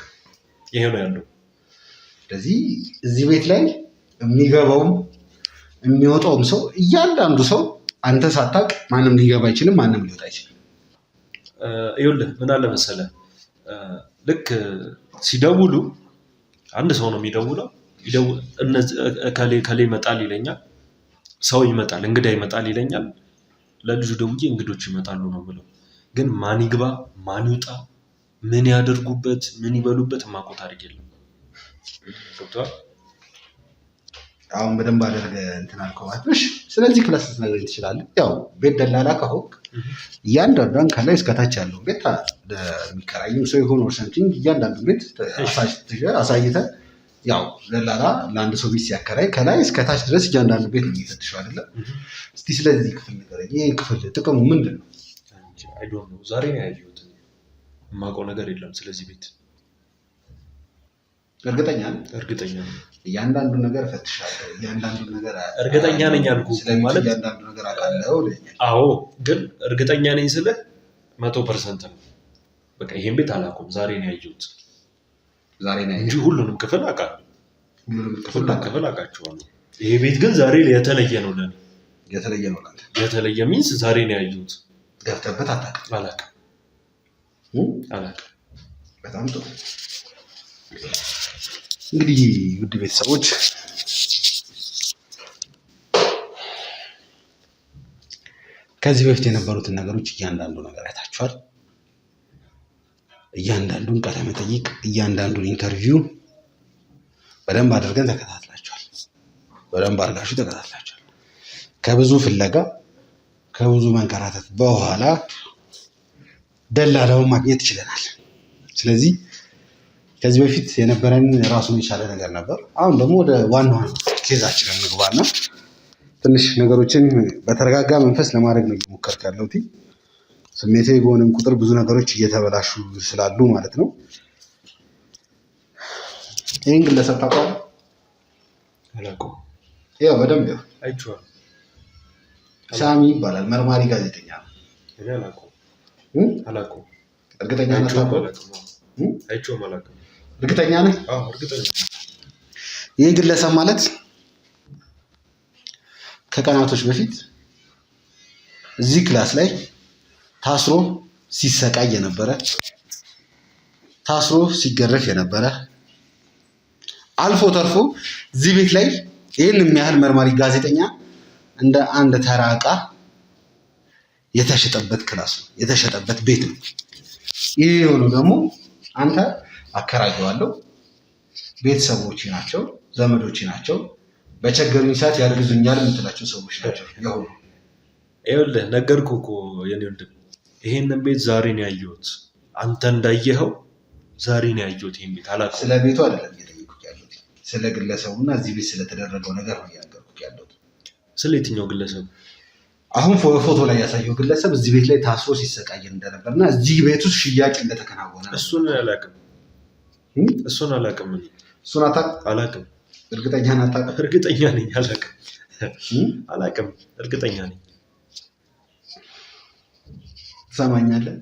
ይሄ ነው ያለው። ስለዚህ እዚህ ቤት ላይ የሚገባውም የሚወጣውም ሰው እያንዳንዱ ሰው አንተ ሳታውቅ ማንም ሊገባ አይችልም፣ ማንም ሊወጣ አይችልም። ይኸውልህ ምን አለ መሰለህ፣ ልክ ሲደውሉ አንድ ሰው ነው የሚደውለው። ከሌ ይመጣል ይለኛል፣ ሰው ይመጣል፣ እንግዳ ይመጣል ይለኛል። ለልጁ ደውዬ እንግዶች ይመጣሉ ነው የምለው። ግን ማን ይግባ ማን ይውጣ ምን ያደርጉበት ምን ይበሉበት የማውቀው ታሪክ የለም። ገብቶሃል? አሁን በደንብ አድርገህ እንትን አልከው ማለት ነው። ስለዚህ ክላስ ልትነግረኝ ትችላለህ። ያው ቤት ደላላ ከሆንክ እያንዳንዷን ከላይ እስከታች ያለው ቤት የሚከራይም ሰው የሆነ ሰምቲንግ እያንዳንዱ ቤት አሳይተህ፣ ያው ደላላ ለአንድ ሰው ቤት ሲያከራይ ከላይ እስከታች ድረስ እያንዳንዱ ቤት ነው የሚፈትሸው አይደለም? እስቲ ስለዚህ ክፍል ንገረኝ። ይህን ክፍል ጥቅሙ ምንድን ነው? ዛሬ ነው ያየሁት። የማውቀው ነገር የለም ስለዚህ ቤት። እርግጠኛ ነኝ? እርግጠኛ ነኝ። እያንዳንዱ ነገር እፈትሻለሁ፣ እያንዳንዱ ነገር እርግጠኛ ነኝ አልኩህ ማለት እያንዳንዱ ነገር አውቃለሁ። አዎ፣ ግን እርግጠኛ ነኝ ስልህ 100% ነው። በቃ ይሄን ቤት አላውቀውም፣ ዛሬ ነው ያየሁት። ዛሬ ነው እንጂ ሁሉንም ክፍል አውቃለሁ፣ ሁሉንም ክፍል አውቃቸዋለሁ። ይሄ ቤት ግን ዛሬ የተለየ ነው ለኔ። የተለየ ነው ለአንተ? የተለየ ሚንስ ዛሬ ነው ያየሁት። ገብተህበት አታውቅም? አላውቅም። በጣም ጥሩ። እንግዲህ ውድ ቤተሰቦች ከዚህ በፊት የነበሩትን ነገሮች እያንዳንዱ ነገር አይታችኋል። እያንዳንዱን ቃለ መጠይቅ፣ እያንዳንዱን ኢንተርቪው በደንብ አድርገን ተከታትላችኋል። በደንብ አድርጋችሁ ተከታትላችኋል። ከብዙ ፍለጋ ከብዙ መንከራተት በኋላ ደላላውን ማግኘት ይችለናል። ስለዚህ ከዚህ በፊት የነበረን ራሱን የቻለ ነገር ነበር። አሁን ደግሞ ወደ ዋናው ኬዛችንን እንግባና ትንሽ ነገሮችን በተረጋጋ መንፈስ ለማድረግ ነው እየሞከርኩ ያለሁት። ስሜታዊ በሆነም ቁጥር ብዙ ነገሮች እየተበላሹ ስላሉ ማለት ነው። ይህን ግለሰብ ታውቀዋለህ? አላውቀውም። ያው በደንብ ያው አይቼዋለሁ። ሳሚ ይባላል። መርማሪ ጋዜጠኛ ነው። እኔ አላውቀውም። እርግጠኛ ነህ? አይቼውም አላውቅም። እርግጠኛ ነህ? አዎ እርግጠኛ። ይህ ግለሰብ ማለት ከቀናቶች በፊት እዚህ ክላስ ላይ ታስሮ ሲሰቃይ የነበረ፣ ታስሮ ሲገረፍ የነበረ፣ አልፎ ተርፎ እዚህ ቤት ላይ ይህን የሚያህል መርማሪ ጋዜጠኛ እንደ አንድ ተራ ዕቃ የተሸጠበት ክላስ ነው፣ የተሸጠበት ቤት ነው። ይህ የሆነው ደግሞ አንተ አከራየዋለሁ፣ ቤተሰቦች ናቸው፣ ዘመዶች ናቸው፣ በቸገሩኝ ሰዓት ያግዙኛል የምትላቸው ሰዎች ናቸው የሆኑ። ይኸውልህ ነገርኩህ እኮ የኔ ወንድም፣ ይሄንን ቤት ዛሬ ነው ያየሁት። አንተ እንዳየኸው ዛሬ ነው ያየሁት ይሄን ቤት። አላውቀውም። ስለ ቤቱ አይደለም እየጠየኩህ ያለሁት፣ ስለ ግለሰቡና እዚህ ቤት ስለተደረገው ነገር ነው እያገርኩህ ያለሁት። ስለ የትኛው ግለሰብ? አሁን ፎቶ ላይ ያሳየው ግለሰብ እዚህ ቤት ላይ ታስሮ ሲሰቃይ እንደነበርና እዚህ ቤት ውስጥ ሽያጭ እንደተከናወነ። እሱን አላውቅም። እሱን አላውቅም። እሱን አላውቅም። እርግጠኛ ነህ? አታውቅም? እርግጠኛ ነኝ። አላውቅም። እርግጠኛ ነኝ። ትሰማኛለህ?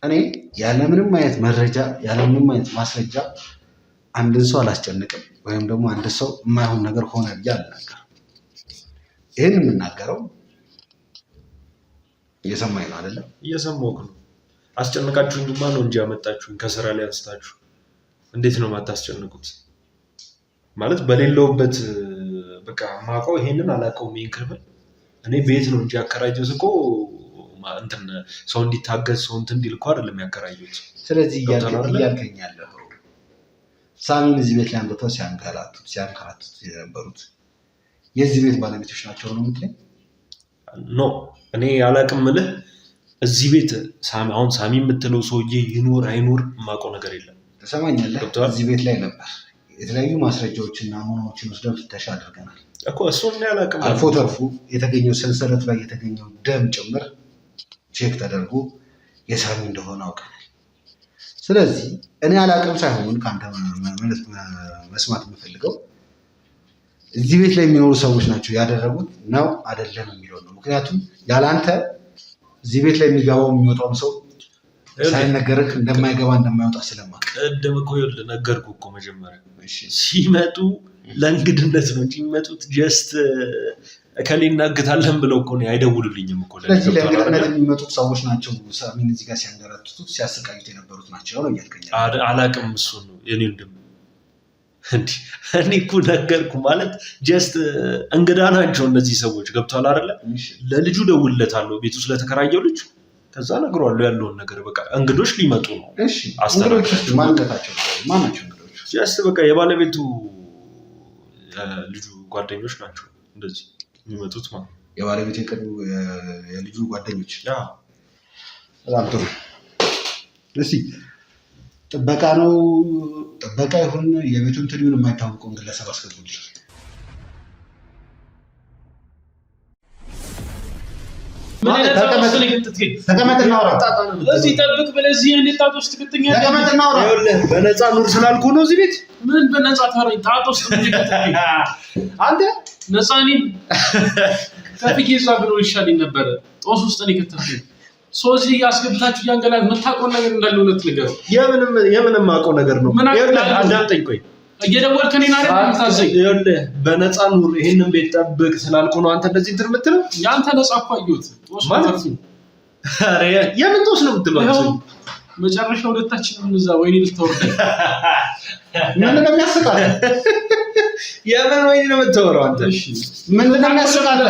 እኔ ያለምንም አይነት መረጃ ያለምንም አይነት ማስረጃ አንድን ሰው አላስጨንቅም፣ ወይም ደግሞ አንድ ሰው የማይሆን ነገር ሆነ ብዬ አልናገርም። ይህን የምናገረው እየሰማኝ ነው አይደለም? እየሰማሁህ ነው። አስጨንቃችሁኝማ ነው እንጂ ያመጣችሁኝ ከስራ ላይ አንስታችሁ። እንዴት ነው የማታስጨንቁት? ማለት በሌለውበት በቃ ማውቀው ይሄንን አላውቀውም። ይሄን ክፍል እኔ ቤት ነው እንጂ ያከራየሁት እኮ እንትን ሰው እንዲታገዝ ሰው እንትን እንዲል እኮ አይደለም ያከራየሁት። ስለዚህ እያልከኝ ያለኸው ሳሚን እዚህ ቤት ላይ አንብተው ሲያንከራቱት የነበሩት የዚህ ቤት ባለቤቶች ናቸው ነው የምትለኝ? ኖ እኔ አላውቅም እልህ። እዚህ ቤት አሁን ሳሚ የምትለው ሰውዬ ይኑር አይኑር የማውቀው ነገር የለም። ትሰማኛለህ? እዚህ ቤት ላይ ነበር የተለያዩ ማስረጃዎችና ናሙናዎችን ወስደን ፍተሻ አድርገናል እኮ። እሱን እኔ አላውቅም። አልፎ ተርፎ የተገኘው ሰንሰለት ላይ የተገኘው ደም ጭምር ቼክ ተደርጎ የሳሚ እንደሆነ አውቀናል። ስለዚህ እኔ አላውቅም ሳይሆን ከአንተ መስማት የምፈልገው እዚህ ቤት ላይ የሚኖሩ ሰዎች ናቸው ያደረጉት ነው አይደለም የሚለው ነው። ምክንያቱም ያለ አንተ እዚህ ቤት ላይ የሚገባው የሚወጣውም ሰው ሳይነገርህ እንደማይገባ እንደማይወጣ ስለማውቅ ቅድም እኮ ነገርኩህ እኮ መጀመሪያ ሲመጡ ለእንግድነት ነው እንጂ የሚመጡት ጀስት እከሌ እናግታለን ብለው እኮ ነው አይደውሉልኝም እኮ። ስለዚህ ለእንግድነት የሚመጡት ሰዎች ናቸው ሳሚን እዚህ ጋር ሲያንገራቱት ሲያሰቃዩት የነበሩት ናቸው ነው እያልከኝ? አላቅም እሱ ነው የኔ ወንድም። እኔ እኮ ነገርኩህ ማለት ጀስት እንግዳ ናቸው እነዚህ ሰዎች ገብቷል አይደለ? ለልጁ ደውልለታለሁ ቤቱ ስለተከራየው ልጅ ከዛ ነግሯለሁ ያለውን ነገር በቃ እንግዶች ሊመጡ ነው። እሺ አስተናግዳቸው ማንገታቸው ማናቸው እንግዶች? ጀስት በቃ የባለቤቱ ልጁ ጓደኞች ናቸው እንደዚህ የሚመጡት ማለት ነው። የባለቤቱ የልጁ ጓደኞች። በጣም ጥሩ። እስኪ ጥበቃ ነው ጥበቃ ይሁን የቤቱን ትሪውን የማይታወቀውን ግለሰብ አስገቡልኝ። ተቀመጥና አውራ። እዚህ ጠብቅ ብለህ እዚህ እንዴት ጣጣ ውስጥ ትከተኛለህ? ተቀመጥና አውራ። ይኸውልህ በነፃ ኑር ስላልኩ ነው እዚህ ቤት። ምን በነፃ ታረኝ? ጣጣ ውስጥ ትከተኝ አንተ ነፃ እኔን ከፍዬ እዛ ብሎ ይሻለኝ ነበረ። ጦስ ውስጥ ነው የከተተኝ። እዚህ ያስገብታችሁ እያንገላል የምታውቀውን ነገር እንዳለ እውነት ንገረው። የምንም አውቀው ነገር ነው። ይኸውልህ አዳምጠኝ ቆይ እየደወልክ እኔን አይደል የምታዘኝ? ይኸውልህ በነፃ ኑር ይሄንን ቤት ጠብቅ ስላልኩ ነው አንተ እንደዚህ እንትን የምትለው። ያንተ ነፃ እኮ አየሁት። ጦስ ማለት ነው። ኧረ የምን ጦስ ነው የምትለው? መጨረሻ ሁለታችንም እዛ ወይኔ ልትወርድ ምንድን ነው የሚያስቃል? የምን ወይኔ ነው የምትወረው አንተ? ምንድን ነው የሚያስቃል?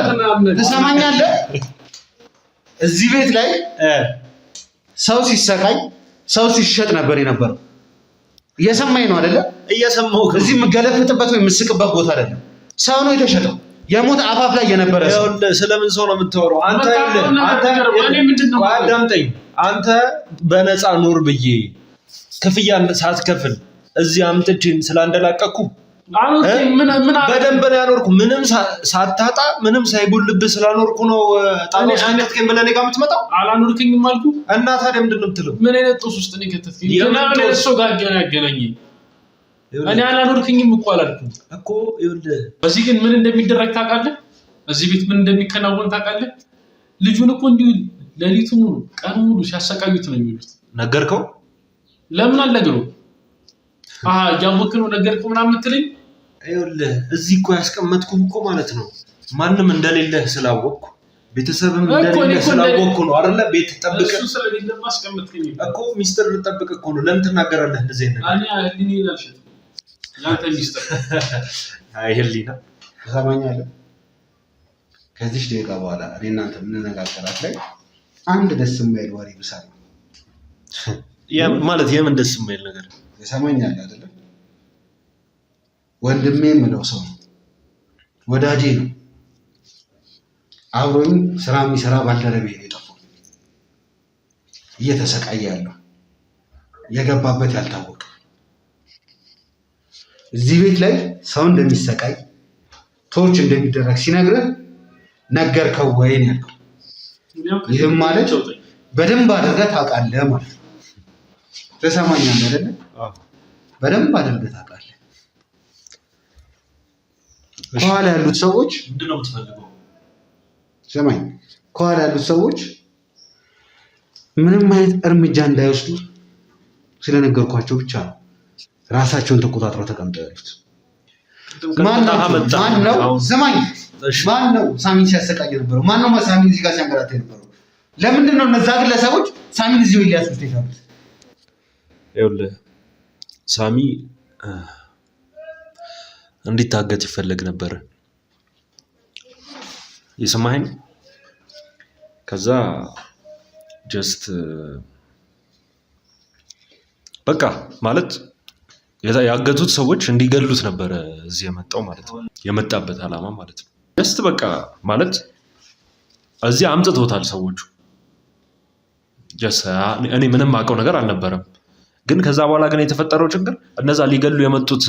ትሰማኛለህ? እዚህ ቤት ላይ ሰው ሲሰቃይ ሰው ሲሸጥ ነበር የነበረው። እየሰማኝ ነው አይደለ? እየሰማሁ። እዚህ የምገለፍጥበት ወይ የምስቅበት ቦታ አይደለም። ሰው ነው የተሸጠው። የሞት አፋፍ ላይ የነበረ ሰው። ስለምን ሰው ነው የምታወራው? አንተ አዳምጠኝ። አንተ በነፃ ኑር ብዬ ክፍያ ሳትከፍል እዚህ አምጥቼን ስላንደላቀቅኩ በደንብ ነው ያኖርኩ። ምንም ሳታጣ ምንም ሳይጎልብህ ስላኖርኩ ነው ጣጣሽ ከተከኝ ብለህ እኔ ጋር የምትመጣው። አላኖርከኝም አልኩ እና ታዲያ ምንድን ነው የምትለው? ምን አይነት ጦስ ውስጥ ነው የከተትከኝ? ምን ሰው ጋር ያገናኘኝ? እኔ አላኖርከኝም እኮ አላልኩም እኮ። ይኸውልህ በዚህ ግን ምን እንደሚደረግ ታውቃለህ? እዚህ ቤት ምን እንደሚከናወን ታውቃለህ? ልጁን እኮ እንዲሁ ሌሊቱ ሙሉ ቀን ሙሉ ሲያሰቃዩት ነው የሚሉት። ነገርከው? ለምን አልነገረውም? እያወቅህ ነው ነገርኩህ ምናምን የምትለኝ? ይኸውልህ እዚህ እኮ ያስቀመጥኩህ እኮ ማለት ነው ማንም እንደሌለህ ስላወቅኩ ቤተሰብም እንደሌለህ ስላወቅኩ ነው አይደለ? ቤት ጠብቅ እሱ ስለሌለ ማስቀመጥከኝ እኮ ሚስጥር ልጠብቅ እኮ ነው። ለምን ትናገራለህ እንደዚህ አይነት ነገር? እኔ አልሽት ያንተ ሚስጥር አይ ህሊና ትሰማኛለህ? ከዚህ ደቂቃ በኋላ እኔ እናንተ የምንነጋገራት ላይ አንድ ደስ የማይል ወሬ ብሳል ማለት የምን ደስ የማይል ነገር? ትሰማኛለህ አይደለ? ወንድሜ የምለው ሰው ነው፣ ወዳጄ ነው፣ አብሮኝ ስራ የሚሰራ ባልደረቤ ነው የጠፋው። እየተሰቃየ ያለው የገባበት ያልታወቀ እዚህ ቤት ላይ ሰው እንደሚሰቃይ ቶርች እንደሚደረግ ሲነግርህ ነገርከው ወይ ነው ያልከው። ይህም ማለት በደንብ አድርገህ ታውቃለህ ማለት ነው። ትሰማኛለህ አይደለ? በደንብ አድርገህ ታውቃለህ። ከኋላ ያሉት ሰዎች ምንድን ነው የምትፈልገው? ሰማኝ። ከኋላ ያሉት ሰዎች ምንም አይነት እርምጃ እንዳይወስዱ ስለነገርኳቸው ብቻ ነው ራሳቸውን ተቆጣጥረው ተቀምጠው ያሉት። ማን ነው? ስማኝ፣ ማን ነው ሳሚን ሲያሰቃይ የነበረው? ማን ነው ሳሚን እዚህ ጋር ሲያንገላታ የነበረው? ለምንድን ነው እነዛ ግለሰቦች ሳሚን እዚህ ሊያስሉት የቻሉት? ይኸውልህ ሳሚ እንዲታገት ይፈልግ ነበር። የሰማኸኝ? ከዛ ጀስት በቃ ማለት ያገቱት ሰዎች እንዲገሉት ነበረ እዚህ የመጣው ማለት ነው። የመጣበት ዓላማ ማለት ነው። ጀስት በቃ ማለት እዚህ አምጥቶታል ሰዎቹ። ጀስት እኔ ምንም አውቀው ነገር አልነበረም። ግን ከዛ በኋላ ግን የተፈጠረው ችግር እነዛ ሊገሉ የመጡት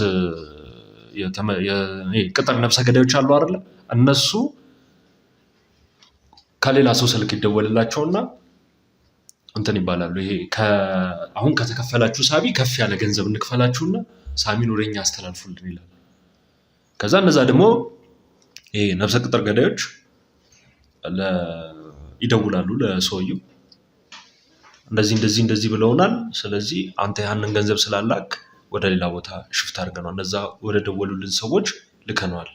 ቅጥር ነፍሰ ገዳዮች አሉ አይደለ? እነሱ ከሌላ ሰው ስልክ ይደወልላቸውና እንትን ይባላሉ። ይሄ አሁን ከተከፈላችሁ ሳቢ ከፍ ያለ ገንዘብ እንክፈላችሁና ሳሚን ወደኛ አስተላልፉልን ይላል። ከዛ እነዛ ደግሞ ይሄ ነፍሰ ቅጥር ገዳዮች ይደውላሉ ለሰውየው እንደዚህ ብለውናል። ስለዚህ አንተ ያንን ገንዘብ ስላላክ ወደ ሌላ ቦታ ሽፍት አድርገናል። እነዛ ወደ ደወሉልን ሰዎች ልከነዋል።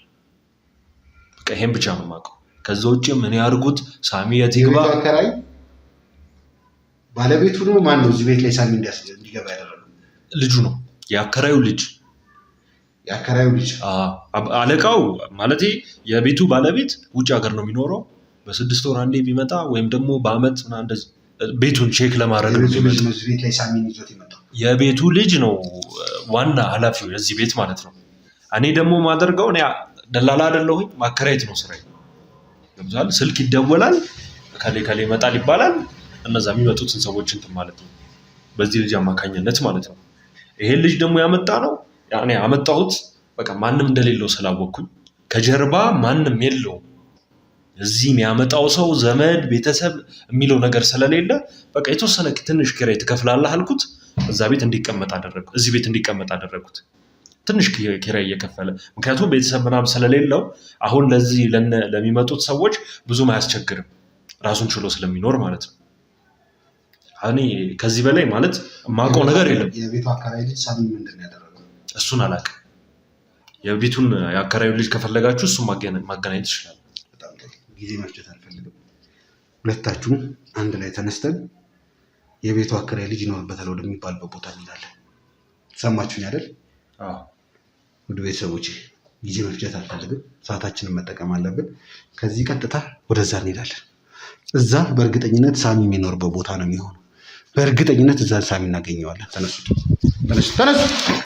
በቃ ይሄን ብቻ ነው የማውቀው። ከዛ ውጭ ምን ያርጉት ሳሚ የት ይግባ? አከራይ ባለቤቱ ነው ማን ነው እዚህ ቤት ላይ ሳሚ እንዲገባ ያደረገው? ልጁ ነው፣ የአከራዩ ልጅ። አለቃው ማለት የቤቱ ባለቤት ውጭ ሀገር ነው የሚኖረው። በ6 ወር አንዴ ቢመጣ ወይም ደግሞ በአመት እንደዚህ ቤቱን ቼክ ለማድረግ ነው የሚመጣው። ቤት ላይ ሳሚን ይዞት ይመጣው የቤቱ ልጅ ነው ዋና ኃላፊው የዚህ ቤት ማለት ነው። እኔ ደግሞ ማደርገው እኔ ደላላ አይደለሁኝ፣ ማከራየት ነው ስራዬ። ለምሳሌ ስልክ ይደወላል፣ ከሌ ይመጣል ይባላል። እነዛ የሚመጡትን ሰዎች እንትን ማለት ነው በዚህ ልጅ አማካኝነት ማለት ነው። ይሄን ልጅ ደግሞ ያመጣ ነው ያኔ አመጣሁት። በቃ ማንም እንደሌለው ስላወቅኩኝ ከጀርባ ማንም የለውም። እዚህ የሚያመጣው ሰው ዘመድ ቤተሰብ የሚለው ነገር ስለሌለ በቃ የተወሰነ ትንሽ ኪራይ ትከፍላለህ አልኩት። እዛ ቤት እንዲቀመጥ አደረኩት፣ እዚህ ቤት እንዲቀመጥ አደረኩት ትንሽ ኪራይ እየከፈለ። ምክንያቱም ቤተሰብ ምናምን ስለሌለው አሁን ለዚህ ለሚመጡት ሰዎች ብዙም አያስቸግርም፣ ራሱን ችሎ ስለሚኖር ማለት ነው። እኔ ከዚህ በላይ ማለት የማውቀው ነገር የለም። የቤቱ አከራይ ልጅ ሳሚ ምንድን ያደረገው እሱን አላውቅም። የቤቱን የአከራዩ ልጅ ከፈለጋችሁ እሱን ማገናኘት ይችላል። በጣም ጊዜ መፍጀት አልፈልግም። ሁለታችሁም አንድ ላይ ተነስተን የቤቱ አከራይ ልጅ ይኖርበታል ወደሚባልበት ቦታ እንሄዳለን። ሰማችሁኝ አይደል? ውድ ቤተሰቦቼ ጊዜ መፍጀት አልፈልግም። ሰዓታችንን መጠቀም አለብን። ከዚህ ቀጥታ ወደዛ እንሄዳለን። እዛ በእርግጠኝነት ሳሚ የሚኖርበት ቦታ ነው የሚሆነው። በእርግጠኝነት እዛ ሳሚ እናገኘዋለን። ተነሱ።